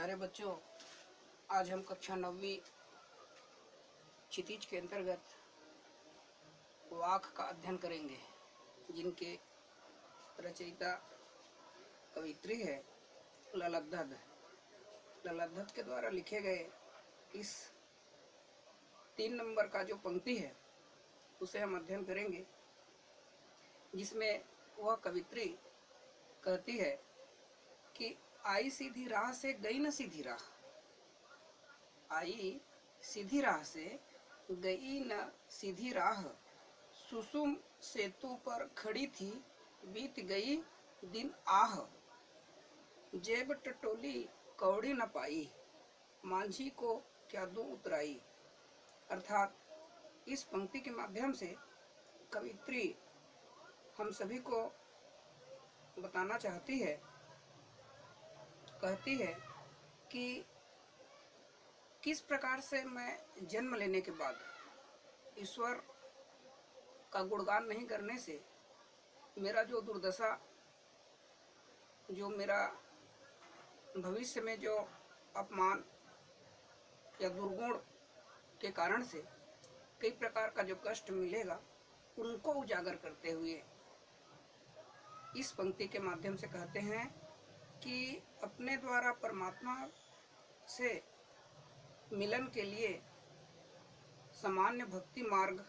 प्यारे बच्चों, आज हम कक्षा 9वीं क्षितिज के अंतर्गत वाक का अध्ययन करेंगे, जिनके रचयिता कवित्री है ललकदत्त। ललकदत्त के द्वारा लिखे गए इस 3 नंबर का जो पंक्ति है उसे हम अध्ययन करेंगे, जिसमें वह कवित्री कहती है कि आई सीधी राह से गई न सीधी राह, आई सीधी राह से गई न सीधी राह, सुसुम सेतु पर खड़ी थी बीत गई दिन आह, जेब टटोली कौड़ी न पाई, मांझी को क्या दूं उतराई। अर्थात इस पंक्ति के माध्यम से कवित्री हम सभी को बताना चाहती है, कहती है कि किस प्रकार से मैं जन्म लेने के बाद ईश्वर का गुणगान नहीं करने से मेरा जो दुर्दशा, जो मेरा भविष्य में जो अपमान या दुर्गुण के कारण से कई प्रकार का जो कष्ट मिलेगा, उनको उजागर करते हुए इस पंक्ति के माध्यम से कहते हैं कि अपने द्वारा परमात्मा से मिलन के लिए सामान्य भक्ति मार्ग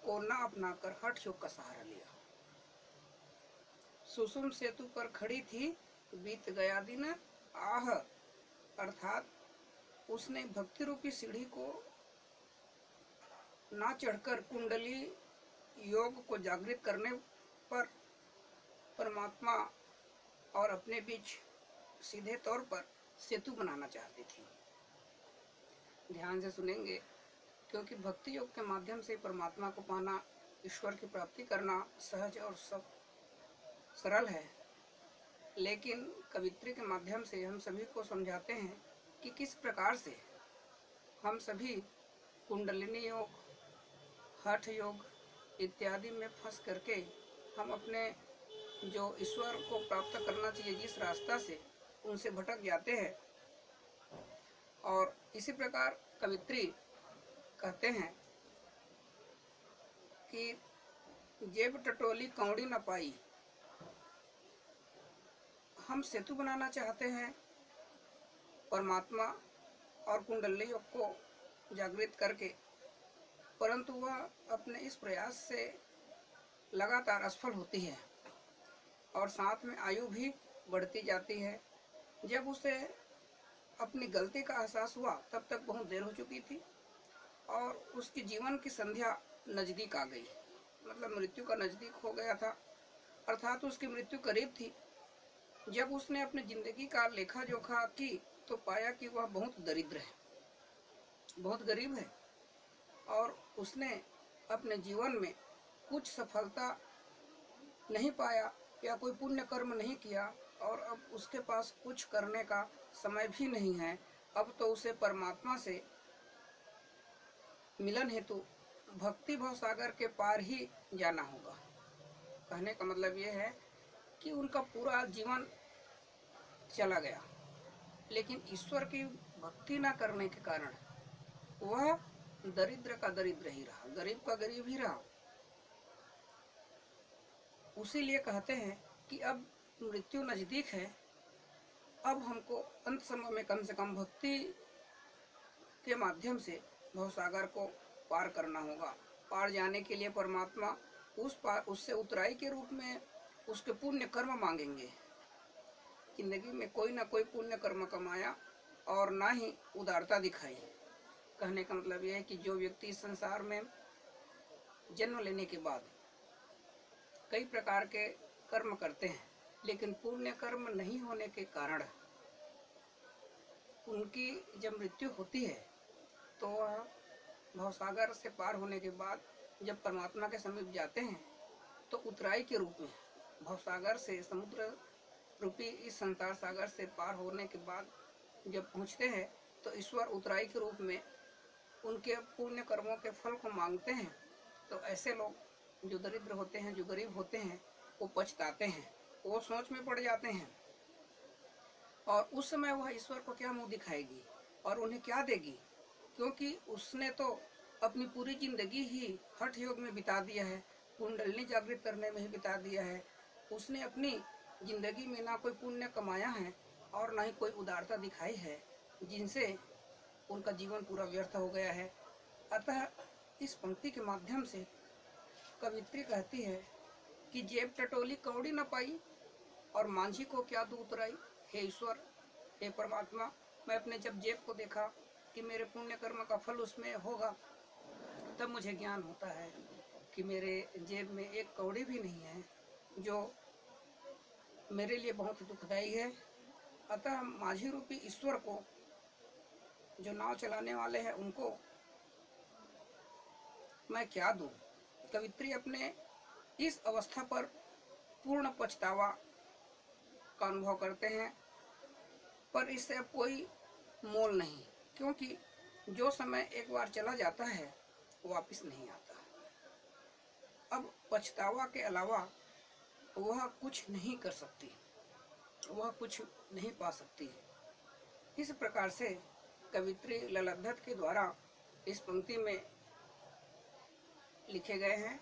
को न अपनाकर हठ योग का सहारा लिया। सुसुम सेतु पर खड़ी थी बीत गया दिन आह, अर्थात उसने भक्ति रूपी सीढ़ी को ना चढ़कर कुंडली योग को जागृत करने पर परमात्मा और अपने बीच सीधे तौर पर सेतु बनाना चाहती थी। ध्यान से सुनेंगे, क्योंकि भक्ति योग के माध्यम से परमात्मा को पाना, ईश्वर की प्राप्ति करना सहज और सब सरल है, लेकिन कवित्री के माध्यम से हम सभी को समझाते हैं कि किस प्रकार से हम सभी कुंडलिनी योग, हठ योग इत्यादि में फंस करके हम अपने जो ईश्वर को प्राप्त करना चाहिए जिस रास्ता से, उनसे भटक जाते हैं। और इसी प्रकार कवित्री कहते हैं कि जेब टटोली कौड़ी न पाई, हम सेतु बनाना चाहते हैं परमात्मा और कुंडली योग को जागृत करके, परंतु वह अपने इस प्रयास से लगातार असफल होती है और साथ में आयु भी बढ़ती जाती है। जब उसे अपनी गलती का एहसास हुआ तब तक बहुत देर हो चुकी थी और उसकी जीवन की संध्या नज़दीक आ गई, मतलब मृत्यु का नज़दीक हो गया था, अर्थात उसकी मृत्यु करीब थी। जब उसने अपनी ज़िंदगी का लेखा जोखा की तो पाया कि वह बहुत दरिद्र है, बहुत गरीब है और उसने अपने जीवन में कुछ सफलता नहीं पाया या कोई पुण्य कर्म नहीं किया और अब उसके पास कुछ करने का समय भी नहीं है। अब तो उसे परमात्मा से मिलन हेतु भक्ति भव सागर के पार ही जाना होगा। कहने का मतलब ये है कि उनका पूरा जीवन चला गया, लेकिन ईश्वर की भक्ति ना करने के कारण वह दरिद्र का दरिद्र ही रहा, गरीब का गरीब ही रहा। उसीलिए कहते हैं कि अब मृत्यु नज़दीक है, अब हमको अंत समय में कम से कम भक्ति के माध्यम से भवसागर को पार करना होगा। पार जाने के लिए परमात्मा उससे उतराई के रूप में उसके पुण्य कर्म मांगेंगे। जिंदगी में कोई ना कोई पुण्य कर्म कमाया और ना ही उदारता दिखाई। कहने का मतलब यह है कि जो व्यक्ति इस संसार में जन्म लेने के बाद कई प्रकार के कर्म करते हैं, लेकिन पुण्य कर्म नहीं होने के कारण उनकी जब मृत्यु होती है तो वह भवसागर से पार होने के बाद जब परमात्मा के समीप जाते हैं तो उतराई के रूप में भवसागर से, समुद्र रूपी इस संसार सागर से पार होने के बाद जब पहुँचते हैं तो ईश्वर उतराई के रूप में उनके पुण्य कर्मों के फल को मांगते हैं। तो ऐसे लोग जो दरिद्र होते हैं, जो गरीब होते हैं, वो पछताते हैं, वो सोच में पड़ जाते हैं और उस समय वह ईश्वर को क्या मुंह दिखाएगी और उन्हें क्या देगी, क्योंकि उसने तो अपनी पूरी जिंदगी ही हठ योग में बिता दिया है, कुंडलिनी जागृत करने में ही बिता दिया है। उसने अपनी जिंदगी में ना कोई पुण्य कमाया है और ना ही कोई उदारता दिखाई है, जिनसे उनका जीवन पूरा व्यर्थ हो गया है। अतः इस पंक्ति के माध्यम से कवित्री कहती है कि जेब टटोली कौड़ी न पाई और मांझी को क्या दूध उतराई। हे ईश्वर, हे परमात्मा, मैं अपने जब जेब को देखा कि मेरे पुण्य कर्म का फल उसमें होगा, तब मुझे ज्ञान होता है कि मेरे जेब में एक कौड़ी भी नहीं है, जो मेरे लिए बहुत दुखदायी है। अतः माझी रूपी ईश्वर को, जो नाव चलाने वाले हैं, उनको मैं क्या दूं। कवित्री अपने इस अवस्था पर पूर्ण पछतावा का अनुभव करते हैं, पर इससे अब कोई मोल नहीं, क्योंकि जो समय एक बार चला जाता है वापस नहीं आता। अब पछतावा के अलावा वह कुछ नहीं कर सकती, वह कुछ नहीं पा सकती। इस प्रकार से कवित्री ललाधत के द्वारा इस पंक्ति में लिखे गए हैं।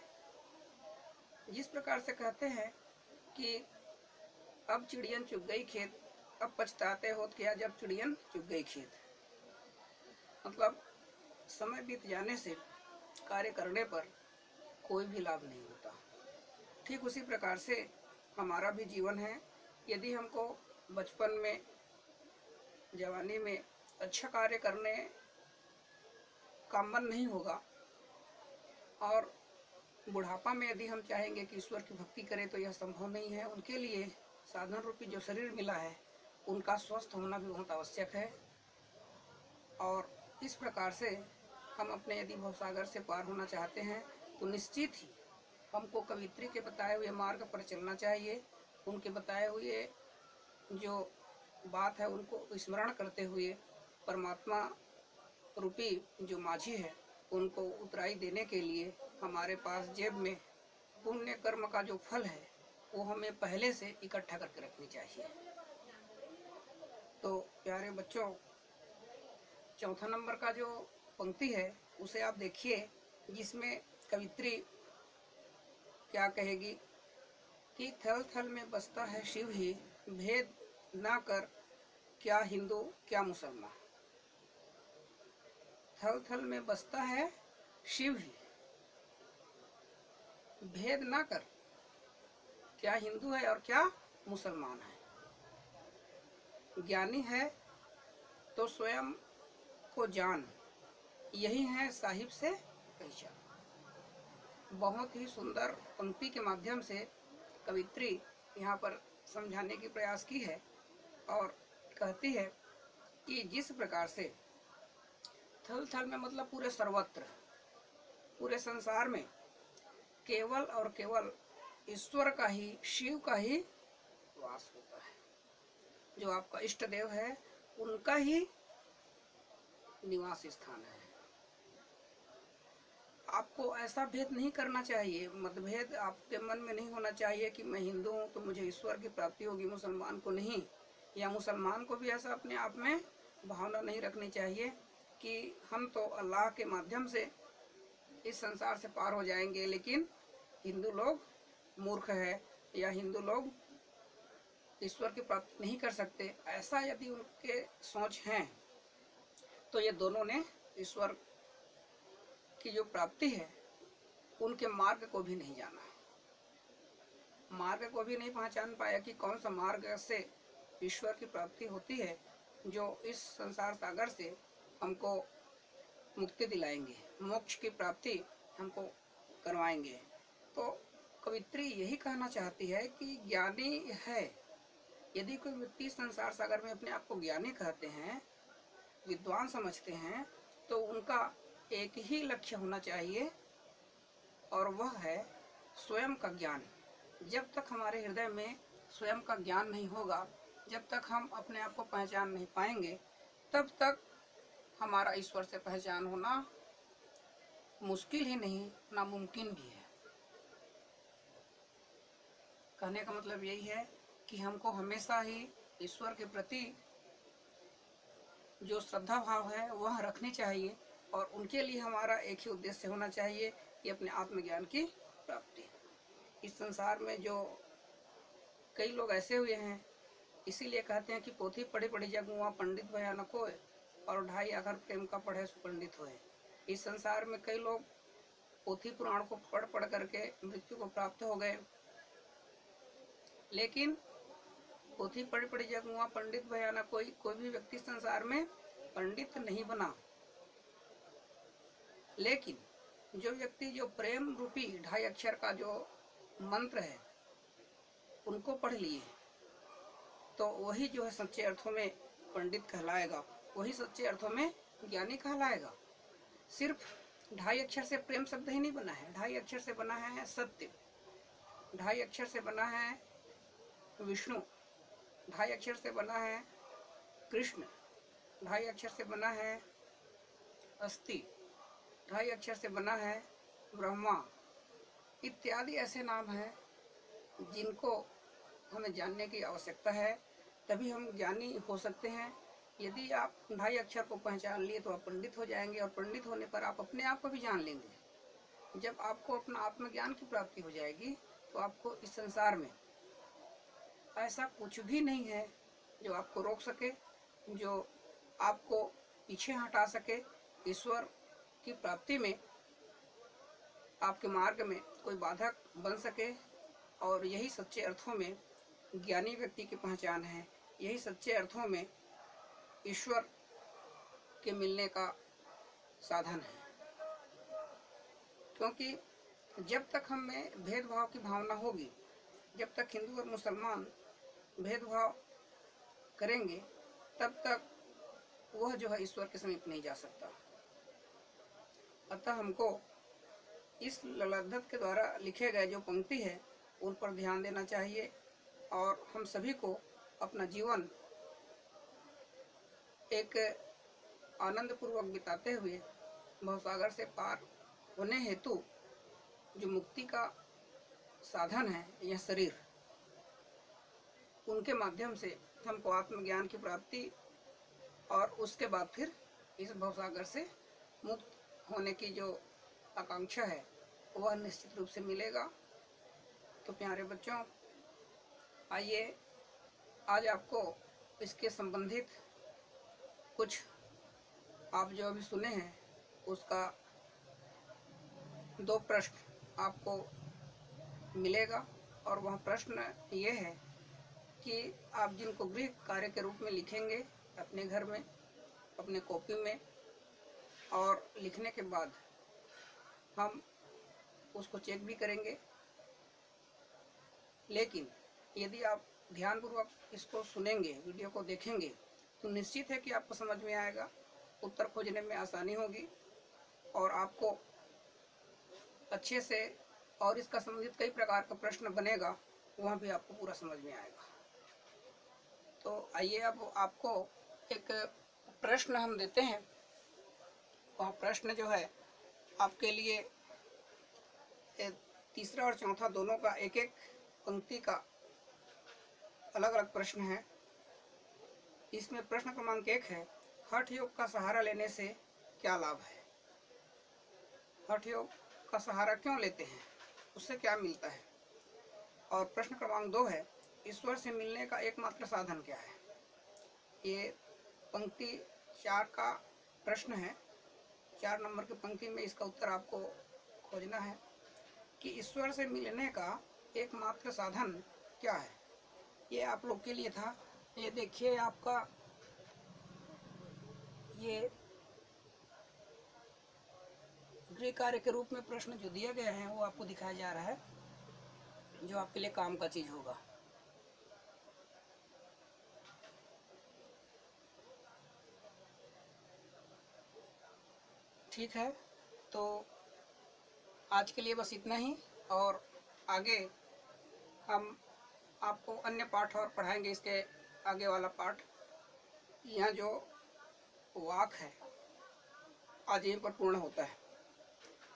जिस प्रकार से कहते हैं कि अब चिड़ियन चुग गई खेत, अब पछताते होत क्या जब चिड़ियन चुग गई खेत। मतलब समय बीत जाने से कार्य करने पर कोई भी लाभ नहीं होता। ठीक उसी प्रकार से हमारा भी जीवन है। यदि हमको बचपन में, जवानी में अच्छा कार्य करने का मन नहीं होगा और बुढ़ापा में यदि हम चाहेंगे कि ईश्वर की भक्ति करें, तो यह संभव नहीं है। उनके लिए साधन रूपी जो शरीर मिला है, उनका स्वस्थ होना भी बहुत आवश्यक है। और इस प्रकार से हम अपने यदि भवसागर से पार होना चाहते हैं, तो निश्चित ही हमको कवित्री के बताए हुए मार्ग पर चलना चाहिए। उनके बताए हुए जो बात है उनको स्मरण करते हुए परमात्मा रूपी जो माझी है उनको उतराई देने के लिए हमारे पास जेब में पुण्य कर्म का जो फल है वो हमें पहले से इकट्ठा करके रखनी चाहिए। तो प्यारे बच्चों, चौथा नंबर का जो पंक्ति है उसे आप देखिए, जिसमें कवित्री क्या कहेगी कि थल थल में बसता है शिव ही, भेद ना कर क्या हिंदू क्या मुसलमान। थल थल में बसता है शिव ही, भेद ना कर क्या हिंदू है और क्या मुसलमान है। ज्ञानी है तो स्वयं को जान, यही है साहिब से पहचान। बहुत ही सुंदर पंक्ति के माध्यम से कवित्री यहाँ पर समझाने की प्रयास की है और कहती है कि जिस प्रकार से थल थल में मतलब पूरे सर्वत्र, पूरे संसार में केवल और केवल ईश्वर का ही, शिव का ही वास होता है। जो आपका इष्ट देव है उनका ही निवास स्थान है। आपको ऐसा भेद नहीं करना चाहिए, मतभेद आपके मन में नहीं होना चाहिए कि मैं हिंदू हूँ तो मुझे ईश्वर की प्राप्ति होगी, मुसलमान को नहीं, या मुसलमान को भी ऐसा अपने आप में भावना नहीं रखनी चाहिए कि हम तो अल्लाह के माध्यम से इस संसार से पार हो जाएंगे, लेकिन हिंदू लोग मूर्ख है या हिंदू लोग ईश्वर की प्राप्ति नहीं कर सकते। ऐसा यदि उनके सोच हैं तो ये दोनों ने ईश्वर की जो प्राप्ति है उनके मार्ग को भी नहीं जाना, मार्ग को भी नहीं पहचान पाया कि कौन सा मार्ग से ईश्वर की प्राप्ति होती है, जो इस संसार सागर से हमको मुक्ति दिलाएंगे, मोक्ष की प्राप्ति हमको करवाएंगे। तो कवित्री यही कहना चाहती है कि ज्ञानी है, यदि कोई व्यक्ति संसार सागर में अपने आप को ज्ञानी कहते हैं, विद्वान समझते हैं, तो उनका एक ही लक्ष्य होना चाहिए और वह है स्वयं का ज्ञान। जब तक हमारे हृदय में स्वयं का ज्ञान नहीं होगा, जब तक हम अपने आप को पहचान नहीं पाएंगे, तब तक हमारा ईश्वर से पहचान होना मुश्किल ही नहीं, नामुमकिन भी है। कहने का मतलब यही है कि हमको हमेशा ही ईश्वर के प्रति जो श्रद्धा भाव है वह रखनी चाहिए और उनके लिए हमारा एक ही उद्देश्य होना चाहिए कि अपने आत्मज्ञान की प्राप्ति। इस संसार में जो कई लोग ऐसे हुए हैं, इसीलिए कहते हैं कि पोथी पढ़ी पढ़ी जग मुआ पंडित भया न कोय और 2.5 अक्षर प्रेम का पढ़े सुपंडित होए। इस संसार में कई लोग पोथी पुराण को पढ़ पढ़ करके मृत्यु को प्राप्त हो गए, लेकिन पोथी पढ़ी पढ़ी जग मुआ पंडित भया न कोई, कोई भी व्यक्ति संसार में पंडित नहीं बना। लेकिन जो व्यक्ति जो प्रेम रूपी 2.5 अक्षर का जो मंत्र है उनको पढ़ लिए, तो वही जो है सच्चे अर्थों में पंडित कहलाएगा, वही सच्चे अर्थों में ज्ञानी कहलाएगा। सिर्फ 2.5 अक्षर से प्रेम शब्द ही नहीं बना है, 2.5 अक्षर से बना है सत्य, 2.5 अक्षर से बना है विष्णु, 2.5 अक्षर से बना है कृष्ण, 2.5 अक्षर से बना है अस्ति, 2.5 अक्षर से बना है ब्रह्मा इत्यादि ऐसे नाम हैं जिनको हमें जानने की आवश्यकता है, तभी हम ज्ञानी हो सकते हैं। यदि आप 2.5 अक्षर को पहचान लिए तो आप पंडित हो जाएंगे और पंडित होने पर आप अपने आप को भी जान लेंगे। जब आपको अपना आत्मज्ञान की प्राप्ति हो जाएगी तो आपको इस संसार में ऐसा कुछ भी नहीं है जो आपको रोक सके, जो आपको पीछे हटा सके ईश्वर की प्राप्ति में, आपके मार्ग में कोई बाधक बन सके। और यही सच्चे अर्थों में ज्ञानी व्यक्ति की पहचान है, यही सच्चे अर्थों में ईश्वर के मिलने का साधन है। क्योंकि जब तक हम में भेदभाव की भावना होगी, जब तक हिंदू और मुसलमान भेदभाव करेंगे, तब तक वह जो है ईश्वर के समीप नहीं जा सकता। अतः हमको इस ललाधत के द्वारा लिखे गए जो पंक्ति है उन पर ध्यान देना चाहिए और हम सभी को अपना जीवन एक आनंद पूर्वक बिताते हुए भवसागर से पार होने हेतु जो मुक्ति का साधन है यह शरीर, उनके माध्यम से हमको आत्मज्ञान की प्राप्ति और उसके बाद फिर इस भवसागर से मुक्त होने की जो आकांक्षा है वह निश्चित रूप से मिलेगा। तो प्यारे बच्चों, आइए आज आपको इसके संबंधित कुछ आप जो अभी सुने हैं उसका 2 प्रश्न आपको मिलेगा। और वह प्रश्न ये है कि आप जिनको गृह कार्य के रूप में लिखेंगे अपने घर में अपने कॉपी में, और लिखने के बाद हम उसको चेक भी करेंगे। लेकिन यदि आप ध्यानपूर्वक इसको सुनेंगे, वीडियो को देखेंगे, तो निश्चित है कि आपको समझ में आएगा, उत्तर खोजने में आसानी होगी और आपको अच्छे से, और इसका संबंधित कई प्रकार का प्रश्न बनेगा, वह भी आपको पूरा समझ में आएगा। तो आइए अब आपको एक प्रश्न हम देते हैं। वह प्रश्न जो है आपके लिए तीसरा और चौथा दोनों का एक एक पंक्ति का अलग अलग प्रश्न है। इसमें प्रश्न क्रमांक 1 है, हठ योग का सहारा लेने से क्या लाभ है? हठ योग का सहारा क्यों लेते हैं, उससे क्या मिलता है? और प्रश्न क्रमांक 2 है, ईश्वर से मिलने का एकमात्र साधन क्या है? ये पंक्ति 4 का प्रश्न है। 4 नंबर की पंक्ति में इसका उत्तर आपको खोजना है कि ईश्वर से मिलने का एकमात्र साधन क्या है। ये आप लोग के लिए था। ये देखिए, आपका ये गृह कार्य के रूप में प्रश्न जो दिया गया है वो आपको दिखाया जा रहा है, जो आपके लिए काम का चीज होगा। ठीक है, तो आज के लिए बस इतना ही, और आगे हम आपको अन्य पाठ और पढ़ाएंगे। इसके आगे वाला पाठ, यहाँ जो वाक है, आज यहीं पर पूर्ण होता है।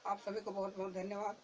आप सभी को बहुत बहुत धन्यवाद।